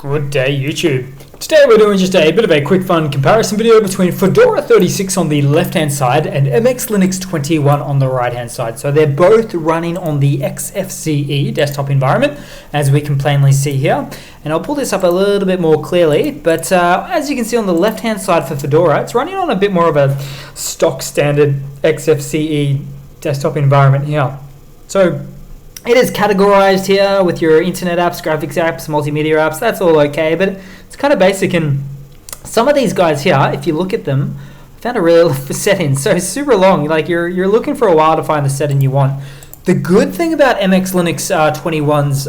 Good day, YouTube. Today we're doing just a bit of a quick fun comparison video between Fedora 36 on the left hand side and MX Linux 21 on the right hand side. So they're both running on the XFCE desktop environment, as we can plainly see here. And I'll pull this up a little bit more clearly, but as you can see on the left hand side for Fedora, it's running on a bit more of a stock standard XFCE desktop environment here. So it is categorized here with your internet apps, graphics apps, multimedia apps. That's all okay, but it's kind of basic. And some of these guys here, if you look at them, I found a real setting. So it's super long. Like you're looking for a while to find the setting you want. The good thing about MX Linux 21's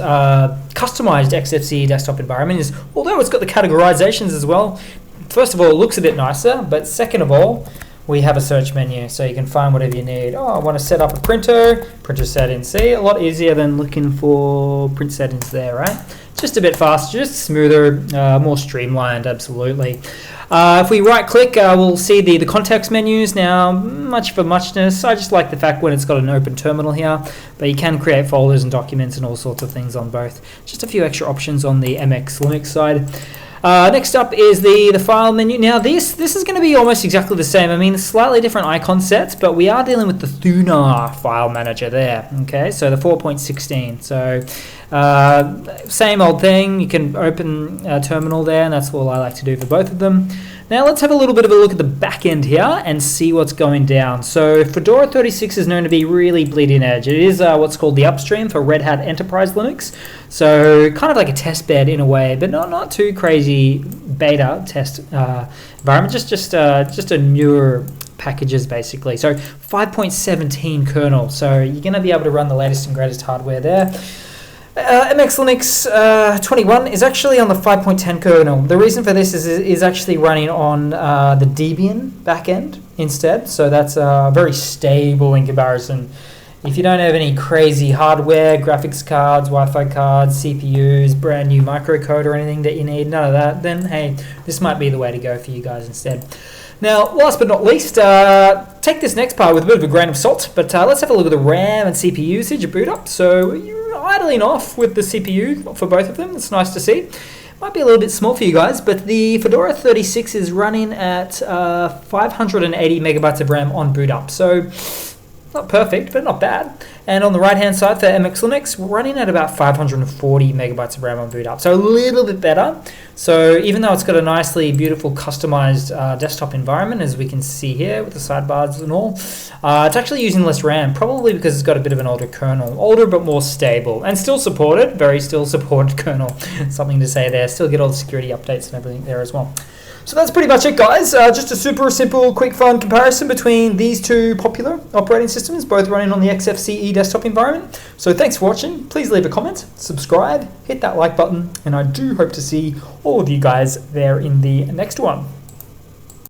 customized XFCE desktop environment is, although it's got the categorizations as well, first of all, it looks a bit nicer, but second of all, we have a search menu, so you can find whatever you need. Oh, I want to set up a printer settings. See, a lot easier than looking for print settings there, right? Just a bit faster, just smoother, more streamlined, absolutely. If we right click, we'll see the context menus. Now, much for muchness, I just like the fact when it's got an open terminal here, but you can create folders and documents and all sorts of things on both. Just a few extra options on the MX Linux side. Next up is the file menu. Now this is going to be almost exactly the same. I mean, slightly different icon sets, but we are dealing with the Fedora file manager there. Okay, so the 4.16. So same old thing. You can open a terminal there, and that's all I like to do for both of them. Now let's have a little bit of a look at the back end here and see what's going down. So Fedora 36 is known to be really bleeding edge. It is what's called the upstream for Red Hat Enterprise Linux. So kind of like a test bed in a way, but not too crazy beta test environment. Just a newer packages basically. So 5.17 kernel. So you're going to be able to run the latest and greatest hardware there. MX Linux 21 is actually on the 5.10 kernel. The reason for this is actually running on the Debian backend instead, so that's very stable in comparison. If you don't have any crazy hardware, graphics cards, Wi-Fi cards, CPUs, brand new microcode or anything that you need, none of that, then hey, this might be the way to go for you guys instead. Now, last but not least, take this next part with a bit of a grain of salt, but let's have a look at the RAM and CPU usage at boot up. So you're idling off with the CPU for both of them. It's nice to see. Might be a little bit small for you guys, but the Fedora 36 is running at 580 megabytes of RAM on boot up. So not perfect, but not bad. And on the right-hand side for MX Linux, we're running at about 540 megabytes of RAM on boot up. So a little bit better. So even though it's got a nicely beautiful customized desktop environment, as we can see here with the sidebars and all, it's actually using less RAM, probably because it's got a bit of an older kernel. Older but more stable. And still supported, very still supported kernel. Something to say there. Still get all the security updates and everything there as well. So that's pretty much it, guys. Just a super simple, quick, fun comparison between these two popular operating systems, both running on the XFCE desktop environment. So thanks for watching. Please leave a comment, subscribe, hit that like button, and I do hope to see all of you guys there in the next one.